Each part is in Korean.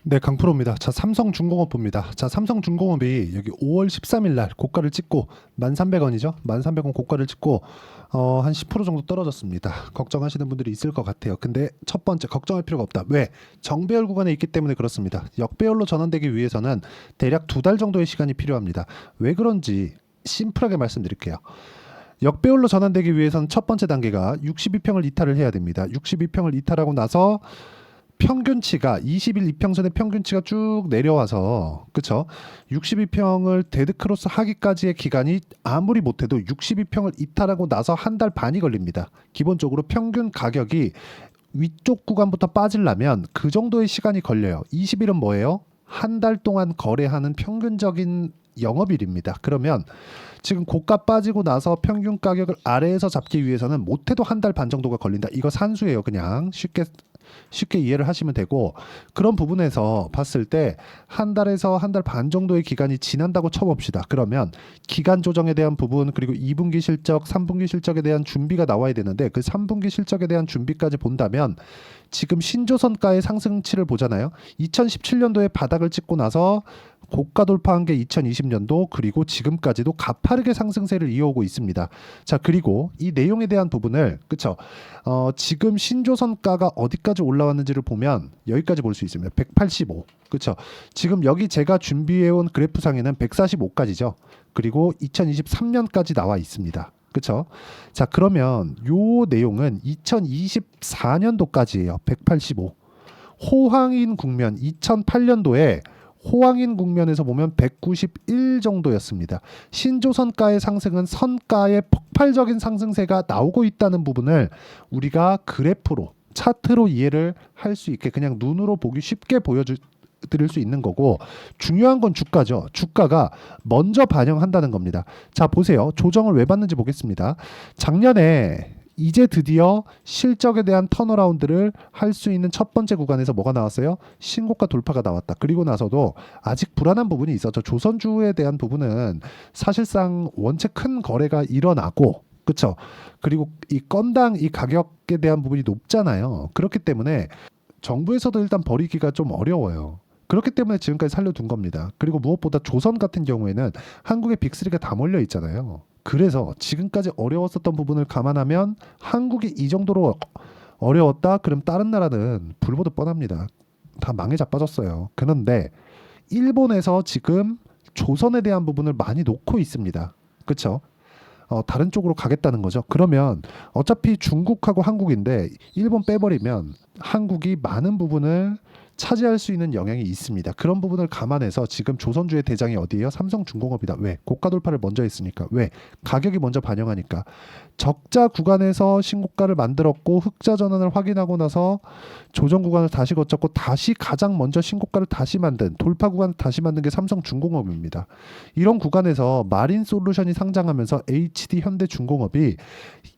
네, 강프로입니다. 자, 삼성중공업 봅니다. 자, 삼성중공업이 여기 5월 13일 날 고가를 찍고 1,300원이죠. 1,300원 고가를 찍고 한 10% 정도 떨어졌습니다. 걱정하시는 분들이 있을 것 같아요. 근데 첫 번째 걱정할 필요가 없다. 왜? 정배열 구간에 있기 때문에 그렇습니다. 역배열로 전환되기 위해서는 대략 2달 정도의 시간이 필요합니다. 왜 그런지 심플하게 말씀드릴게요. 역배열로 전환되기 위해서는 첫 번째 단계가 62평을 이탈을 해야 됩니다. 62평을 이탈하고 나서 평균치가 20일 이평선의 평균치가 쭉 내려와서 그쵸? 62평을 데드크로스 하기까지의 기간이 아무리 못해도 62평을 이탈하고 나서 한 달 반이 걸립니다. 기본적으로 평균 가격이 위쪽 구간부터 빠지려면 그 정도의 시간이 걸려요. 20일은 뭐예요? 한 달 동안 거래하는 평균적인 영업일입니다. 그러면 지금 고가 빠지고 나서 평균 가격을 아래에서 잡기 위해서는 못해도 한 달 반 정도가 걸린다. 이거 산수예요. 그냥 쉽게 이해를 하시면 되고, 그런 부분에서 봤을 때 한 달에서 한 달 반 정도의 기간이 지난다고 쳐봅시다. 그러면 기간 조정에 대한 부분, 그리고 2분기 실적, 3분기 실적에 대한 준비가 나와야 되는데, 그 3분기 실적에 대한 준비까지 본다면 지금 신조선가의 상승치를 보잖아요. 2017년도에 바닥을 찍고 나서 고가 돌파한 게 2020년도, 그리고 지금까지도 가파르게 상승세를 이어오고 있습니다. 자, 그리고 이 내용에 대한 부분을 그쵸? 지금 신조선가가 어디까지 올라왔는지를 보면 여기까지 볼 수 있습니다. 185. 그쵸? 지금 여기 제가 준비해온 그래프상에는 145까지죠. 그리고 2023년까지 나와 있습니다. 그쵸? 자, 그러면 요 내용은 2024년도까지예요. 185. 호황인 국면 2008년도에 호황인 국면에서 보면 191 정도였습니다. 신조선가의 상승은 선가의 폭발적인 상승세가 나오고 있다는 부분을 우리가 그래프로 차트로 이해를 할 수 있게 그냥 눈으로 보기 쉽게 보여드릴 수 있는 거고, 중요한 건 주가죠. 주가가 먼저 반영한다는 겁니다. 자, 보세요. 조정을 왜 받는지 보겠습니다. 작년에 이제 드디어 실적에 대한 턴어라운드를 할 수 있는 첫 번째 구간에서 뭐가 나왔어요? 신고가 돌파가 나왔다. 그리고 나서도 아직 불안한 부분이 있었죠. 조선주에 대한 부분은 사실상 원체 큰 거래가 일어나고, 그쵸? 그리고 이 건당 이 가격에 대한 부분이 높잖아요. 그렇기 때문에 정부에서도 일단 버리기가 좀 어려워요. 그렇기 때문에 지금까지 살려둔 겁니다. 그리고 무엇보다 조선 같은 경우에는 한국의 빅3가 다 몰려 있잖아요. 그래서 지금까지 어려웠었던 부분을 감안하면 한국이 이 정도로 어려웠다? 그럼 다른 나라는 불보듯 뻔합니다. 다 망해 자빠졌어요. 그런데 일본에서 지금 조선에 대한 부분을 많이 놓고 있습니다. 그렇죠? 다른 쪽으로 가겠다는 거죠. 그러면 어차피 중국하고 한국인데 일본 빼버리면 한국이 많은 부분을 차지할 수 있는 영향이 있습니다. 그런 부분을 감안해서 지금 조선주의 대장이 어디예요? 삼성중공업이다. 왜? 고가 돌파를 먼저 했으니까. 왜? 가격이 먼저 반영하니까. 적자 구간에서 신고가를 만들었고 흑자 전환을 확인하고 나서 조정 구간을 다시 거쳤고 다시 가장 먼저 신고가를 다시 만든 돌파 구간을 다시 만든 게 삼성중공업입니다. 이런 구간에서 마린솔루션이 상장하면서 HD 현대중공업이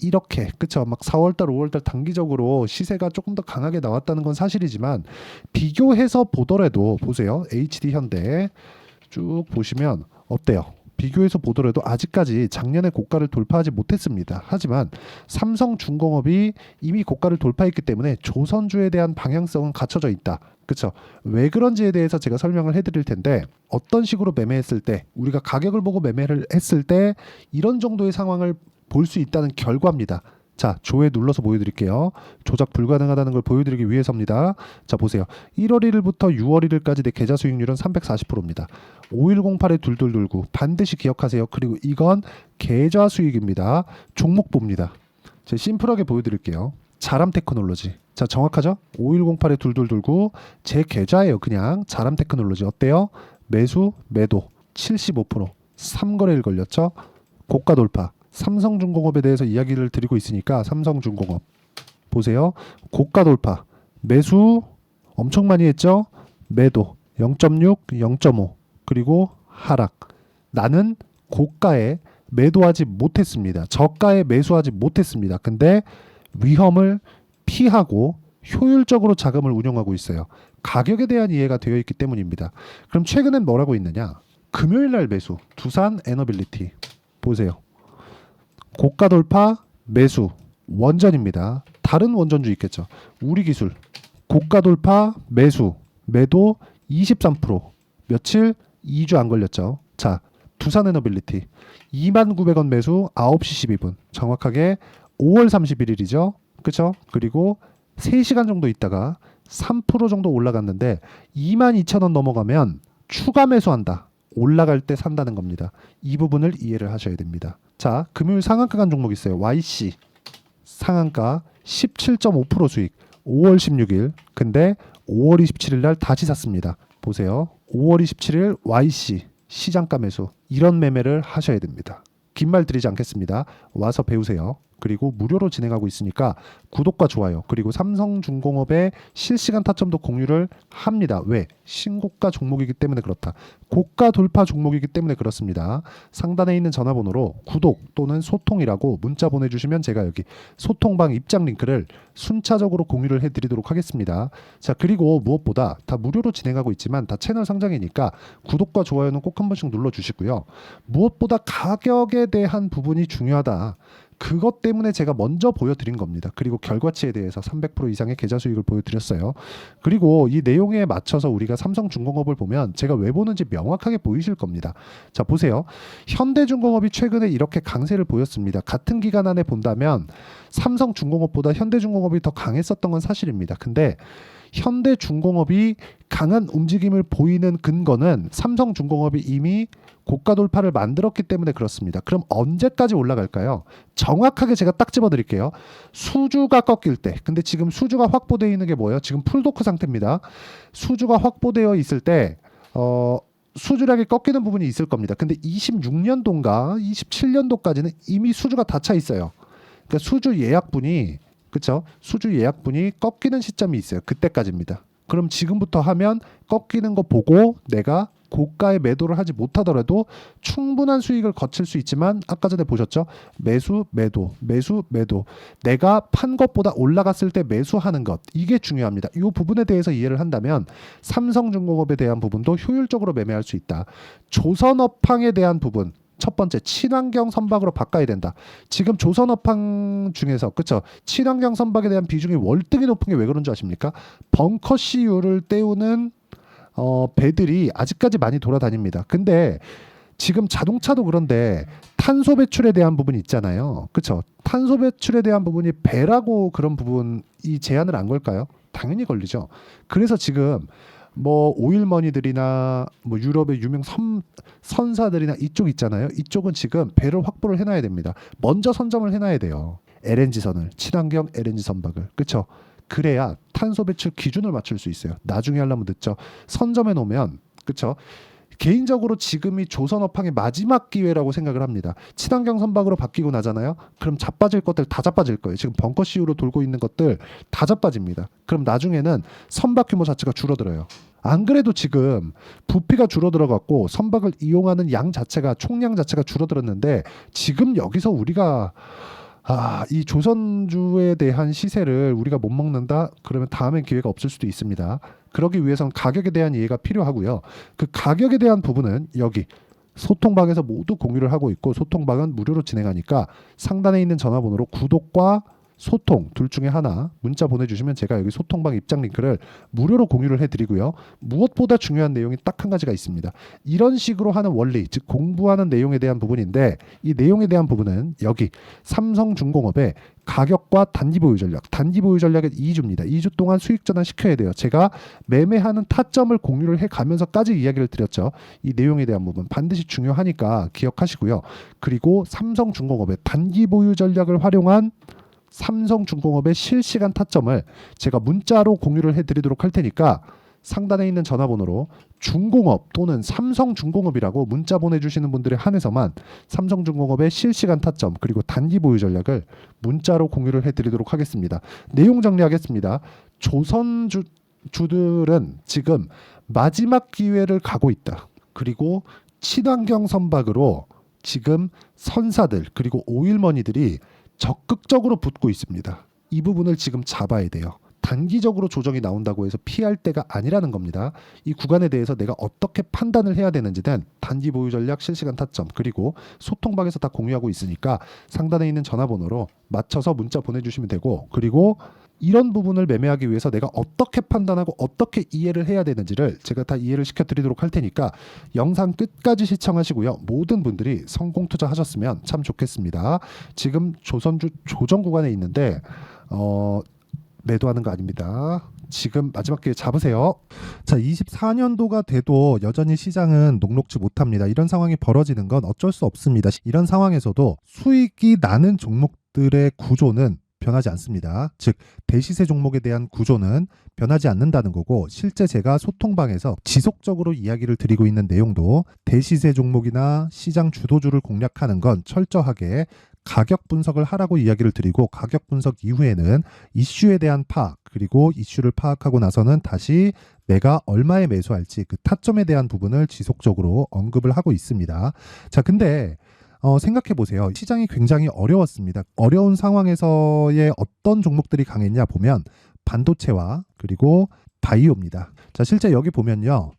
이렇게 그쵸? 막 4월달 5월달 단기적으로 시세가 조금 더 강하게 나왔다는 건 사실이지만, 비교해서 보더라도 보세요. HD 현대 쭉 보시면 어때요? 비교해서 보더라도 아직까지 작년에 고가를 돌파하지 못했습니다. 하지만 삼성중공업이 이미 고가를 돌파했기 때문에 조선주에 대한 방향성은 갖춰져 있다. 그렇죠? 왜 그런지에 대해서 제가 설명을 해드릴 텐데, 어떤 식으로 매매했을 때, 우리가 가격을 보고 매매를 했을 때 이런 정도의 상황을 볼 수 있다는 결과입니다. 자, 조회 눌러서 보여드릴게요. 조작 불가능하다는 걸 보여드리기 위해서입니다. 자, 보세요. 1월 1일부터 6월 1일까지 내 계좌 수익률은 340%입니다. 5108에 2229 반드시 기억하세요. 그리고 이건 계좌 수익입니다. 종목 봅니다. 제가 심플하게 보여드릴게요. 자람 테크놀로지. 자, 정확하죠? 5108에 2229 제 계좌예요. 그냥 자람 테크놀로지. 어때요? 매수, 매도 75% 3거래일 걸렸죠? 고가 돌파. 삼성중공업에 대해서 이야기를 드리고 있으니까 삼성중공업 보세요. 고가 돌파. 매수 엄청 많이 했죠? 매도 0.6, 0.5 그리고 하락. 나는 고가에 매도하지 못했습니다. 저가에 매수하지 못했습니다. 근데 위험을 피하고 효율적으로 자금을 운용하고 있어요. 가격에 대한 이해가 되어 있기 때문입니다. 그럼 최근엔 뭐라고 있느냐? 금요일 날 매수. 두산 에너빌리티. 보세요. 고가 돌파 매수 원전입니다. 다른 원전주 있겠죠. 우리기술 고가 돌파 매수 매도 23%. 며칠? 2주 안 걸렸죠. 자, 두산에너빌리티 29,000원 매수 9시 12분. 정확하게 5월 31일이죠. 그쵸? 그리고 3시간 정도 있다가 3% 정도 올라갔는데 22,000원 넘어가면 추가 매수한다. 올라갈 때 산다는 겁니다. 이 부분을 이해를 하셔야 됩니다. 자, 금요일 상한가 간 종목 있어요. YC 상한가 17.5% 수익 5월 16일. 근데 5월 27일 날 다시 샀습니다. 보세요. 5월 27일 YC 시장가 매수. 이런 매매를 하셔야 됩니다. 긴 말 드리지 않겠습니다. 와서 배우세요. 그리고 무료로 진행하고 있으니까 구독과 좋아요, 그리고 삼성중공업의 실시간 타점도 공유를 합니다. 왜? 신고가 종목이기 때문에 그렇다. 고가 돌파 종목이기 때문에 그렇습니다. 상단에 있는 전화번호로 구독 또는 소통이라고 문자 보내주시면 제가 여기 소통방 입장 링크를 순차적으로 공유를 해드리도록 하겠습니다. 자, 그리고 무엇보다 다 무료로 진행하고 있지만 다 채널 상장이니까 구독과 좋아요는 꼭 한 번씩 눌러주시고요. 무엇보다 가격에 대한 부분이 중요하다. 그것 때문에 제가 먼저 보여드린 겁니다. 그리고 결과치에 대해서 300% 이상의 계좌 수익을 보여드렸어요. 그리고 이 내용에 맞춰서 우리가 삼성중공업을 보면 제가 왜 보는지 명확하게 보이실 겁니다. 자, 보세요. 현대중공업이 최근에 이렇게 강세를 보였습니다. 같은 기간 안에 본다면 삼성중공업보다 현대중공업이 더 강했었던 건 사실입니다. 근데 현대중공업이 강한 움직임을 보이는 근거는 삼성중공업이 이미 고가 돌파를 만들었기 때문에 그렇습니다. 그럼 언제까지 올라갈까요? 정확하게 제가 딱 집어드릴게요. 수주가 꺾일 때. 근데 지금 수주가 확보되어 있는 게 뭐예요? 지금 풀도크 상태입니다. 수주가 확보되어 있을 때 수주량이 꺾이는 부분이 있을 겁니다. 근데 26년도인가 27년도까지는 이미 수주가 다 차 있어요. 그러니까 수주 예약분이, 그렇죠? 수주 예약분이 꺾이는 시점이 있어요. 그때까지입니다. 그럼 지금부터 하면 꺾이는 거 보고 내가 고가에 매도를 하지 못하더라도 충분한 수익을 거칠 수 있지만, 아까 전에 보셨죠? 매수, 매도, 매수, 매도. 내가 판 것보다 올라갔을 때 매수하는 것. 이게 중요합니다. 이 부분에 대해서 이해를 한다면 삼성중공업에 대한 부분도 효율적으로 매매할 수 있다. 조선업황에 대한 부분. 첫 번째, 친환경 선박으로 바꿔야 된다. 지금 조선업황 중에서, 그쵸? 친환경 선박에 대한 비중이 월등히 높은 게 왜 그런 줄 아십니까? 벙커 CU를 때우는 배들이 아직까지 많이 돌아다닙니다. 근데 지금 자동차도 그런데 탄소 배출에 대한 부분이 있잖아요. 그렇죠? 탄소 배출에 대한 부분이 배라고 그런 부분이 제한을 안 걸까요? 당연히 걸리죠. 그래서 지금 뭐 오일머니들이나 뭐 유럽의 유명 선사들이나 이쪽 있잖아요. 이쪽은 지금 배를 확보를 해놔야 됩니다. 먼저 선점을 해놔야 돼요. LNG선을, 친환경 LNG 선박을. 그렇죠? 그래야 탄소 배출 기준을 맞출 수 있어요. 나중에 하려면 늦죠. 선점해 놓으면, 그렇죠? 개인적으로 지금이 조선업황의 마지막 기회라고 생각을 합니다. 친환경 선박으로 바뀌고 나잖아요. 그럼 자빠질 것들 다 자빠질 거예요. 지금 벙커 CU로 돌고 있는 것들 다 자빠집니다. 그럼 나중에는 선박 규모 자체가 줄어들어요. 안 그래도 지금 부피가 줄어들어갖고 선박을 이용하는 양 자체가, 총량 자체가 줄어들었는데, 지금 여기서 우리가 이 조선주에 대한 시세를 우리가 못 먹는다? 그러면 다음엔 기회가 없을 수도 있습니다. 그러기 위해서는 가격에 대한 이해가 필요하고요. 그 가격에 대한 부분은 여기 소통방에서 모두 공유를 하고 있고, 소통방은 무료로 진행하니까 상단에 있는 전화번호로 구독과 소통 둘 중에 하나 문자 보내주시면 제가 여기 소통방 입장 링크를 무료로 공유를 해드리고요. 무엇보다 중요한 내용이 딱 한 가지가 있습니다. 이런 식으로 하는 원리, 즉 공부하는 내용에 대한 부분인데, 이 내용에 대한 부분은 여기 삼성중공업의 가격과 단기 보유 전략, 단기 보유 전략은 2주입니다. 2주 동안 수익 전환 시켜야 돼요. 제가 매매하는 타점을 공유를 해가면서까지 이야기를 드렸죠. 이 내용에 대한 부분 반드시 중요하니까 기억하시고요. 그리고 삼성중공업의 단기 보유 전략을 활용한 삼성중공업의 실시간 타점을 제가 문자로 공유를 해드리도록 할 테니까 상단에 있는 전화번호로 중공업 또는 삼성중공업이라고 문자 보내주시는 분들에 한해서만 삼성중공업의 실시간 타점 그리고 단기 보유 전략을 문자로 공유를 해드리도록 하겠습니다. 내용 정리하겠습니다. 조선주들은 지금 마지막 기회를 가고 있다. 그리고 친환경 선박으로 지금 선사들 그리고 오일머니들이 적극적으로 붙고 있습니다. 이 부분을 지금 잡아야 돼요. 단기적으로 조정이 나온다고 해서 피할 때가 아니라는 겁니다. 이 구간에 대해서 내가 어떻게 판단을 해야 되는지는 단기 보유 전략, 실시간 타점 그리고 소통방에서 다 공유하고 있으니까 상단에 있는 전화번호로 맞춰서 문자 보내주시면 되고, 그리고 이런 부분을 매매하기 위해서 내가 어떻게 판단하고 어떻게 이해를 해야 되는지를 제가 다 이해를 시켜드리도록 할 테니까 영상 끝까지 시청하시고요. 모든 분들이 성공 투자하셨으면 참 좋겠습니다. 지금 조선주 조정 구간에 있는데 매도하는 거 아닙니다. 지금 마지막 기회 잡으세요. 자, 24년도가 돼도 여전히 시장은 녹록지 못합니다. 이런 상황이 벌어지는 건 어쩔 수 없습니다. 이런 상황에서도 수익이 나는 종목들의 구조는 변하지 않습니다. 즉 대시세 종목에 대한 구조는 변하지 않는다는 거고, 실제 제가 소통방에서 지속적으로 이야기를 드리고 있는 내용도 대시세 종목이나 시장 주도주를 공략하는 건 철저하게 가격 분석을 하라고 이야기를 드리고, 가격 분석 이후에는 이슈에 대한 파악, 그리고 이슈를 파악하고 나서는 다시 내가 얼마에 매수할지 그 타점에 대한 부분을 지속적으로 언급을 하고 있습니다. 자, 근데 생각해 보세요. 시장이 굉장히 어려웠습니다. 어려운 상황에서의 어떤 종목들이 강했냐 보면 반도체와 그리고 바이오입니다. 자, 실제 여기 보면요.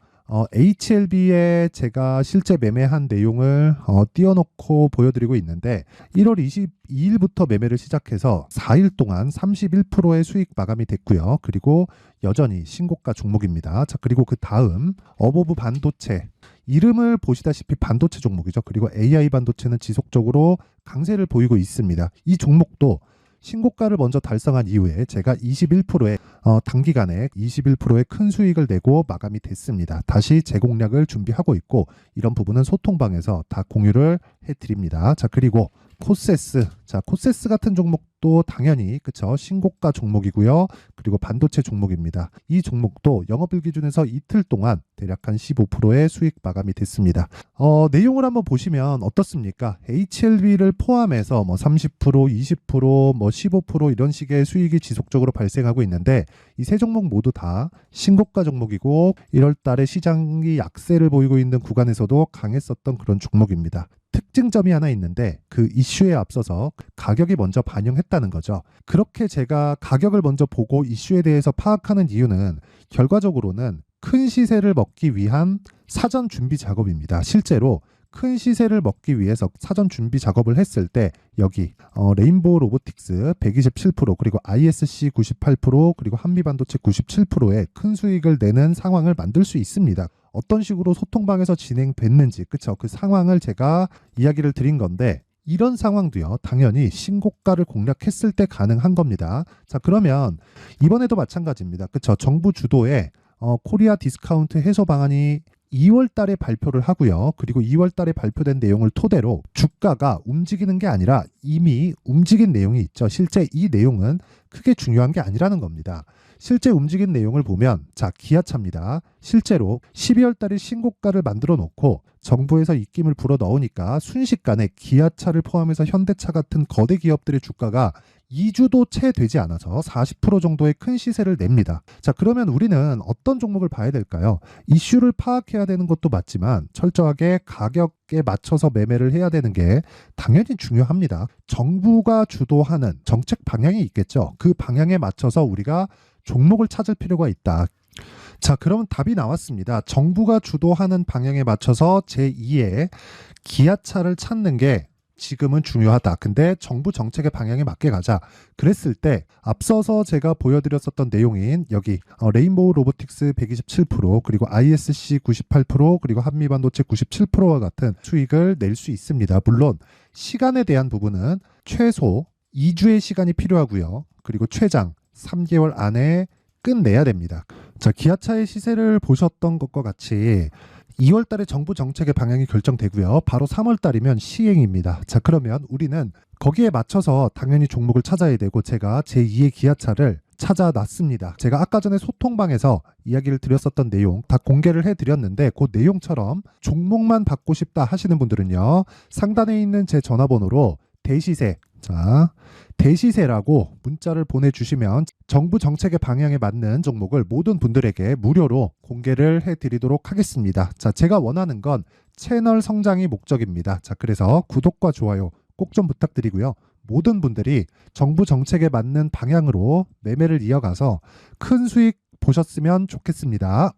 HLB에 제가 실제 매매한 내용을 띄워놓고 보여드리고 있는데 1월 22일부터 매매를 시작해서 4일 동안 31%의 수익 마감이 됐고요. 그리고 여전히 신고가 종목입니다. 자, 그리고 그 다음 어보브 반도체, 이름을 보시다시피 반도체 종목이죠. 그리고 AI 반도체는 지속적으로 강세를 보이고 있습니다. 이 종목도 신고가를 먼저 달성한 이후에 제가 21%의 단기간에 21%의 큰 수익을 내고 마감이 됐습니다. 다시 재공략을 준비하고 있고, 이런 부분은 소통방에서 다 공유를 해드립니다. 자, 그리고 코세스, 자, 코세스 같은 종목도 당연히 그쵸, 신고가 종목이고요. 그리고 반도체 종목입니다. 이 종목도 영업일 기준에서 이틀 동안 대략 한 15%의 수익 마감이 됐습니다. 내용을 한번 보시면 어떻습니까? HLB를 포함해서 뭐 30%, 20%, 뭐 15% 이런 식의 수익이 지속적으로 발생하고 있는데, 이 세 종목 모두 다 신고가 종목이고 1월 달에 시장이 약세를 보이고 있는 구간에서도 강했었던 그런 종목입니다. 특징점이 하나 있는데 그 이슈에 앞서서 가격이 먼저 반영했다는 거죠. 그렇게 제가 가격을 먼저 보고 이슈에 대해서 파악하는 이유는 결과적으로는 큰 시세를 먹기 위한 사전 준비 작업입니다. 실제로 큰 시세를 먹기 위해서 사전 준비 작업을 했을 때 여기 레인보우 로보틱스 127%, 그리고 ISC 98%, 그리고 한미반도체 97%의 큰 수익을 내는 상황을 만들 수 있습니다. 어떤 식으로 소통방에서 진행됐는지, 그쵸? 그 상황을 제가 이야기를 드린 건데, 이런 상황도요, 당연히 신고가를 공략했을 때 가능한 겁니다. 자, 그러면 이번에도 마찬가지입니다. 그쵸? 정부 주도의 코리아 디스카운트 해소 방안이 2월 달에 발표를 하고요. 그리고 2월 달에 발표된 내용을 토대로 주가가 움직이는 게 아니라 이미 움직인 내용이 있죠. 실제 이 내용은 크게 중요한 게 아니라는 겁니다. 실제 움직인 내용을 보면, 자, 기아차입니다. 실제로 12월 달에 신고가를 만들어 놓고 정부에서 입김을 불어 넣으니까 순식간에 기아차를 포함해서 현대차 같은 거대 기업들의 주가가 2주도 채 되지 않아서 40% 정도의 큰 시세를 냅니다. 자, 그러면 우리는 어떤 종목을 봐야 될까요? 이슈를 파악해야 되는 것도 맞지만 철저하게 가격에 맞춰서 매매를 해야 되는 게 당연히 중요합니다. 정부가 주도하는 정책 방향이 있겠죠. 그 방향에 맞춰서 우리가 종목을 찾을 필요가 있다. 자, 그러면 답이 나왔습니다. 정부가 주도하는 방향에 맞춰서 제2의 기아차를 찾는 게 지금은 중요하다. 근데 정부 정책의 방향에 맞게 가자. 그랬을 때 앞서서 제가 보여드렸었던 내용인 여기 레인보우 로보틱스 127%, 그리고 ISC 98%, 그리고 한미반도체 97%와 같은 수익을 낼 수 있습니다. 물론 시간에 대한 부분은 최소 2주의 시간이 필요하고요. 그리고 최장 3개월 안에 끝내야 됩니다. 자, 기아차의 시세를 보셨던 것과 같이 2월 달에 정부 정책의 방향이 결정되고요. 바로 3월 달이면 시행입니다. 자, 그러면 우리는 거기에 맞춰서 당연히 종목을 찾아야 되고, 제가 제2의 기아차를 찾아놨습니다. 제가 아까 전에 소통방에서 이야기를 드렸었던 내용 다 공개를 해드렸는데, 그 내용처럼 종목만 받고 싶다 하시는 분들은요, 상단에 있는 제 전화번호로 대시세, 자, 대시세라고 문자를 보내주시면 정부 정책의 방향에 맞는 종목을 모든 분들에게 무료로 공개를 해드리도록 하겠습니다. 자, 제가 원하는 건 채널 성장이 목적입니다. 자, 그래서 구독과 좋아요 꼭 좀 부탁드리고요. 모든 분들이 정부 정책에 맞는 방향으로 매매를 이어가서 큰 수익 보셨으면 좋겠습니다.